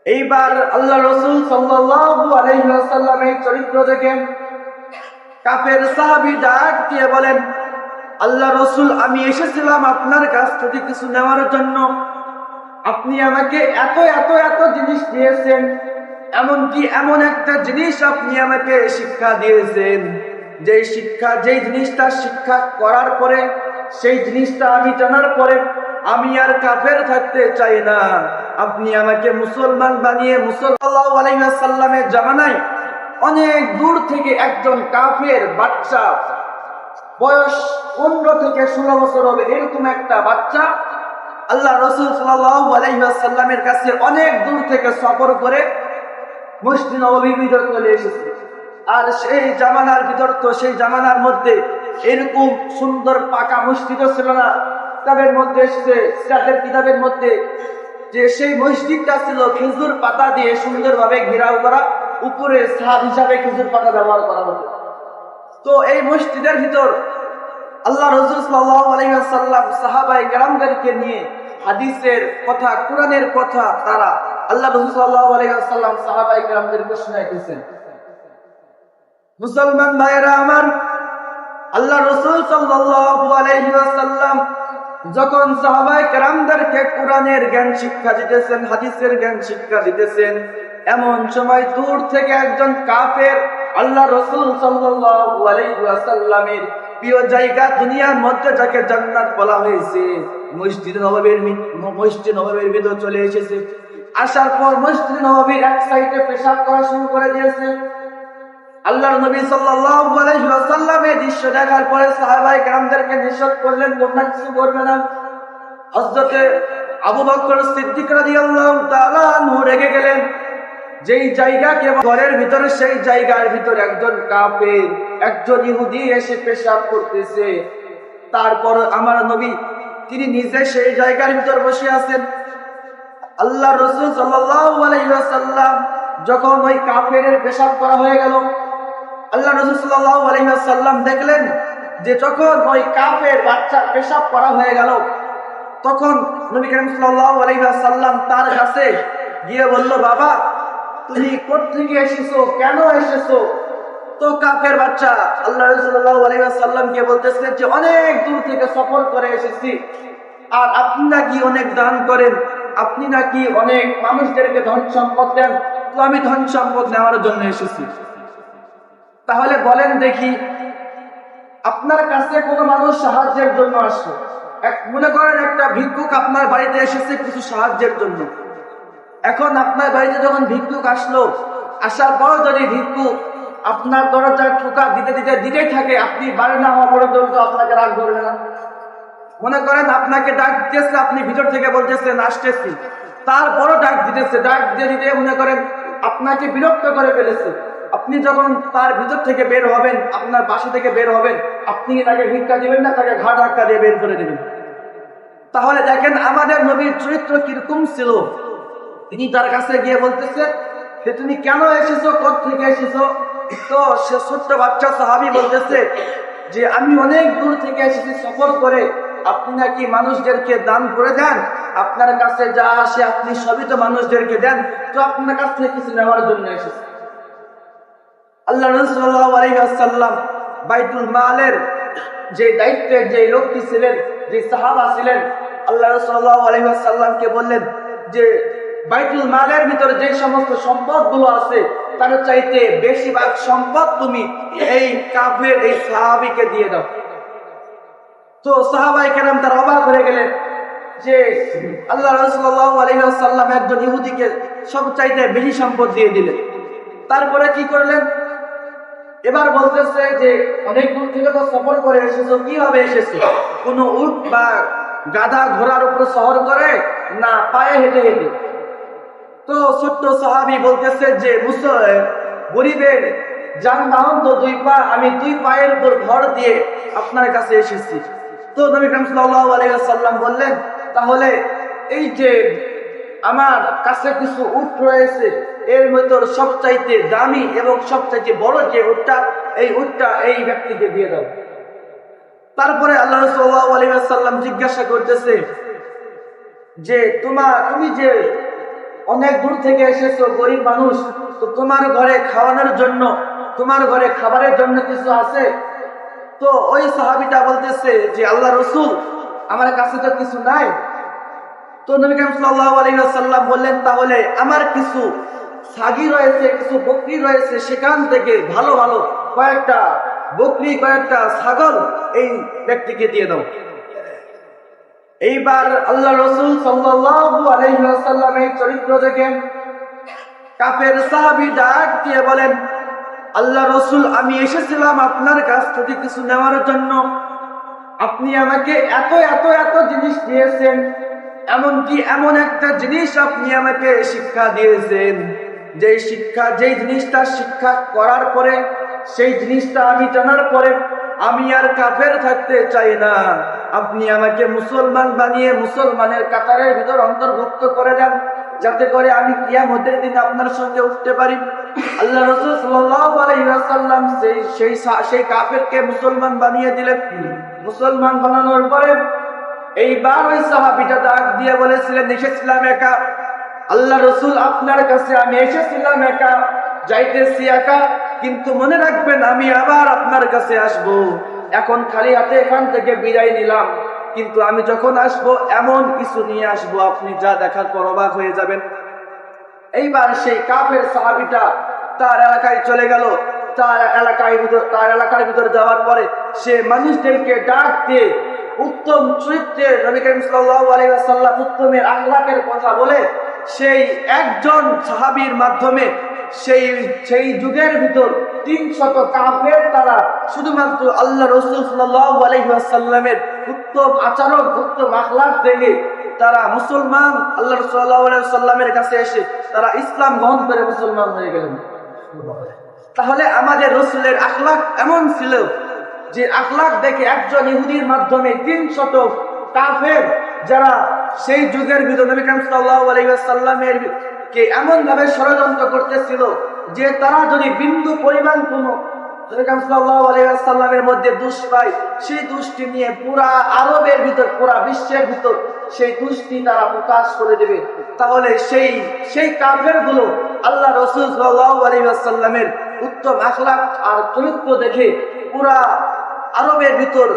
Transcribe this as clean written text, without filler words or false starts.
এইবার আল্লাহ রাসূল সাল্লাল্লাহু আলাইহি ওয়াসাল্লামের চরিত্র দেখে কাফের সাহাবী ডাক দিয়ে বলেন, আল্লাহ রাসূল, আমি এসেছিলাম আপনার কাছ থেকে কিছু নেওয়ার জন্য। আপনি আমাকে এত এত এত জিনিস দিয়েছেন, এমনকি এমন একটা জিনিস আপনি আমাকে শিক্ষা দিয়েছেন, যেই জিনিসটা শিক্ষা করার পরে, সেই জিনিসটা আমি জানার পরে আমি আর কাফের থাকতে চাই না। আপনি আমাকে মুসলমান বানিয়ে সাল্লাল্লাহু আলাইহি ওয়াসাল্লামের জামানায় অনেক দূর থেকে একজন কাফের বাচ্চা, বয়স 15 থেকে 16 বছর হবে এরকম একটা বাচ্চা আল্লাহ রাসূল সাল্লাল্লাহু আলাইহি ওয়াসাল্লামের কাছে অনেক দূর থেকে সফর করে মসজিদ নববীর ভিতরে চলে এসেছে। আর সেই জামানার মধ্যে এরকম সুন্দর পাকা মসজিদও ছিল না। কিতাবের মধ্যে এসেছে, সিরাতের কিতাবের মধ্যে, যে সেই মসজিদটা ছিল খেজুর পাতা দিয়ে সুন্দরভাবে ঘেরাও করা, উপরে ছাদ হিসাবে খেজুর পাতা ব্যবহার করা হতো। তো এই মসজিদের ভিতর আল্লাহ রাসূল সাল্লাল্লাহু আলাইহি ওয়াসাল্লাম সাহাবায়ে কেরামদেরকে নিয়ে হাদিসের কথা, কোরআনের কথা তারা আল্লাহ রাসূল সাল্লাল্লাহু আলাইহি ওয়াসাল্লাম সাহাবায়ে কেরামদেরকে শোনাইতেছেন। মুসলমান ভাইয়েরা আমার, আল্লাহ রাসূল সাল্লাল্লাহু আলাইহি ওয়াসাল্লাম যখন সাহাবায়ে কেরামদেরকে কোরআনের জ্ঞান শিক্ষা দিতেছেন, হাদিসের জ্ঞান শিক্ষা দিতেছেন, এমন সময় দূর থেকে একজন কাফের আল্লাহ রাসূল সাল্লাল্লাহু আলাইহি ওয়াসাল্লামের প্রিয় জায়গা, দুনিয়ার মধ্যে যাকে জান্নাত বলা হয়েছে, মসজিদ নববীর ভিতর চলে এসেছে। আসার পর মসজিদ নববীর এক সাইডে পেশাব করা শুরু করে দিয়েছে। আল্লাহর নবী সাল্লাল্লাহু আলাইহি ওয়াসাল্লাম এই দৃশ্য দেখার পরে সাহাবায়ে কেরামদেরকে নিষেধ করলেন, তোমরা কিছু করবে না। হযরতে আবু বকর সিদ্দিক রাদিয়াল্লাহু তাআলা আনহু রেগে গেলেন। যেই জায়গাকে ঘরের ভিতরে, সেই জায়গার ভিতরে একজন কাফের, একজন ইহুদি এসে পেশাব করতেছে। তারপর আমার নবী তিনি নিজে সেই জায়গার ভিতর বসে আছেন। আল্লাহ রাসূল সাল্লাল্লাহু আলাইহি ওয়াসাল্লাম যখন ওই কাফেরের পেশাব করা হয়ে গেল, আল্লাহ রাসূল সাল্লাল্লাহু আলাইহি ওয়াসাল্লাম দেখলেন যে যখন ওই কাফের বাচ্চার পেশাব করা হয়ে গেল, তখন নবী করিম সাল্লাল্লাহু আলাইহি ওয়াসাল্লাম তার কাছে গিয়ে বলল, বাবা তুমি কোথা থেকে এসেছো, কেন এসেছো? তো কাফের বাচ্চা আল্লাহ রাসূল সাল্লাল্লাহু আলাইহি ওয়াসাল্লামকে বলতেছে যে অনেক দূর থেকে সফর করে এসেছি, আর আপনি নাকি অনেক দান করেন, আপনি নাকি অনেক মানুষদেরকে ধন সম্পদ দেন, তো আমি ধন সম্পদ নেওয়ার জন্য এসেছি। তাহলে বলেন দেখি, আপনার কাছে কোনো মানুষ সাহায্যের জন্য আসছে, মনে করেন একটা ভিক্ষুক আপনার বাড়িতে এসেছে কিছু সাহায্যের জন্য। এখন আপনার বাড়িতে যখন ভিক্ষুক আসলো, আসার পর যদি ভিক্ষুক আপনার দরজায় ঠোকা দিতেই থাকে, আপনি বাড়ি না হওয়া পর্যন্ত আপনাকে রাগ ধরবে না? মনে করেন আপনাকে ডাক দিতেছে, আপনি ভিতর থেকে বলতেছেন আসতেছি, তারপরও ডাক দিতে মনে করেন আপনাকে বিরক্ত করে ফেলেছে। আপনি যখন তার ভিতর থেকে বের হবেন, আপনার বাসা থেকে বের হবেন, আপনি তাকে ভিক্ষা দিবেন না, তাকে ঘা ধাক্কা দিয়ে বের করে দিবেন? তাহলে দেখেন আমাদের নবীর চরিত্র কিরকম ছিল। তিনি তার কাছে গিয়ে বলতেছে যে তুমি কেন এসেছো, কোথা থেকে এসেছো? তো সে ছোট্ট বাচ্চা সাহাবী বলতেছে যে আমি অনেক দূর থেকে এসেছি সফর করে, আপনি নাকি মানুষদেরকে দান করে দেন, আপনার কাছে যা আসে আপনি সবই তো মানুষদেরকে দেন, তো আপনার কাছ থেকে কিছু নেওয়ার জন্য এসেছি। আল্লাহ রাসূল সাল্লাল্লাহু আলাইহি ওয়াসাল্লাম বাইতুল মালের যে দায়িত্বের যে লোকটি ছিলেন, যে সাহাবা ছিলেন, আল্লাহ রাসূল সাল্লাল্লাহু আলাইহি ওয়াসাল্লামকে বললেন যে বাইতুল মালের ভিতরে যে সমস্ত সম্পদগুলো আছে তার চাইতে বেশিরভাগ সম্পদ তুমি এই কাফের এই সাহাবীকে দিয়ে দাও। তো সাহাবায়ে কেরাম তারা অবাক হয়ে গেলেন যে আল্লাহ রাসূল সাল্লাল্লাহু আলাইহি ওয়াসাল্লাম একজন ইহুদিকে সবচাইতে বেশি সম্পদ দিয়ে দিলেন। তারপরে কি করলেন? এবার বলতেছে যে অনেক দূর থেকে তো সফর করে এসেছো, কিভাবে এসেছো? কোনো উট বা গাধা ঘোড়ার উপর সফর করে না পায়ে হেঁটে হেঁটে? তো ছোট্ট সাহাবী বলতেছে যে গরিবের যানবাহন তো দুই পা, আমি দুই পায়ের উপর ভর দিয়ে আপনার কাছে এসেছি। তো নবী করিম সাল্লাল্লাহু আলাইহি ওয়াসাল্লাম বললেন, তাহলে এই যে আমার কাছে কিছু উট রয়েছে, এর মধ্যে সবচাইতে দামি এবং সবচাইতে বড় যে উটটা, এই উটটা এই ব্যক্তিকে দিয়ে দাও। তারপরে আল্লাহ রাসূল সাল্লাল্লাহু আলাইহি ওয়াসাল্লাম জিজ্ঞাসা করতেছে যে তুমি যে অনেক দূর থেকে এসেছো, গরিব মানুষ, তো তোমার ঘরে খাওয়ানোর জন্য, তোমার ঘরে খাবারের জন্য কিছু আছে? তো ওই সাহাবীটা বলতেছে যে আল্লাহ রসুল, আমার কাছে তো কিছু নাই। তো নবী করিম সাল্লাল্লাহু আলাইহি ওয়াসাল্লাম বললেন, তাহলে আমার কিছু ছাগি রয়েছে, কিছু বকরি রয়েছে, সেখান থেকে ভালো ভালো কয়েকটা বকরি, কয়েকটা ছাগল এই ব্যক্তিকে দিয়ে দাও। এইবার আল্লাহ রসুল সাল্লাল্লাহু আলাইহি ওয়াসাল্লামের চরিত্র দেখেন কাফের সাহাবী ডাক দিয়ে বলেন, আল্লাহ রসুল, আমি এসেছিলাম আপনার কাছ থেকে কিছু নেওয়ার জন্য। আপনি আমাকে এত এত এত জিনিস দিয়েছেন, এমনকি এমন একটা জিনিস আপনি আমাকে শিক্ষা দিয়েছেন, যেই জিনিসটা শিক্ষা করার পরে, সেই জিনিসটা আমি জানার পরে আমি আর কাফের থাকতে চাই না। আপনি আমাকে মুসলমান বানিয়ে মুসলমানের কাতারের ভিতর অন্তর্ভুক্ত করে দেন, যাতে করে আমি কিয়ামতের দিন আপনার সঙ্গে উঠতে পারি। আল্লাহ রাসূল সাল্লাল্লাহু আলাইহি ওয়াসাল্লাম সেই কাফেরকে মুসলমান বানিয়ে দিলেন। মুসলমান বানানোর পরে এইবার ওই সাহাবীটা ডাক দিয়ে বলেছিলেন, এসেছিলাম একা আল্লাহ রসুল, আপনার কাছে আমি এসেছিলাম একা, যাইতেছি একা, কিন্তু মনে রাখবেন আমি আবার আপনার কাছে আসব। এখন খালি হাতে এখান থেকে বিদায় নিলাম, কিন্তু আমি যখন আসব এমন কিছু নিয়ে আসব আপনি যা দেখার পর অবাক হয়ে যাবেন। এইবার সেই কাফের সাহাবীটা তার এলাকায় চলে গেল। তার এলাকার ভিতর যাওয়ার পরে সে মানুষদেরকে ডাক দিয়ে উত্তম চরিত্রের, নবী করিম সাল্লাল্লাহু আলাইহি ওয়াসাল্লাম উত্তমের আখলাকের কথা বলে সেই একজন সাহাবীর মাধ্যমে সেই যুগের ভিতর 300 কাফের তারা শুধুমাত্র আল্লাহ রাসূল সাল্লাল্লাহু আলাইহি ওয়াসাল্লামের উত্তম আচরণ, উত্তম আখলাক দেখে তারা মুসলমান, আল্লাহ রাসূল সাল্লাল্লাহু আলাইহি ওয়াসাল্লামের কাছে এসে তারা ইসলাম গ্রহণ করে মুসলমান হয়ে গেলেন। তাহলে আমাদের রাসূলের আখলাক এমন ছিল যে আখলাক দেখে একজন ইহুদির মাধ্যমে 300 কাফের যারা সেই যুগের ভিতর নবী করিম সাল্লাল্লাহু আলাইহি ওয়াসাল্লামের কে এমন ভাবে ষড়যন্ত্র করতেছিল যে তারা যদি বিন্দু পরিমাণ কোনো নবী করিম সাল্লাল্লাহু আলাইহি ওয়াসাল্লামের মধ্যে দোষ পায়, সেই দোষটি নিয়ে পুরা আরবের ভিতর, পুরা বিশ্বের ভিতর সেই দোষটি তারা প্রকাশ করে দেবে। তাহলে সেই কাফের গুলো আল্লাহ রাসূল সাল্লাল্লাহু আলাইহি ওয়াসাল্লামের উত্তম আখলাক আর চরিত্র দেখে পুরা আরবের ভিতর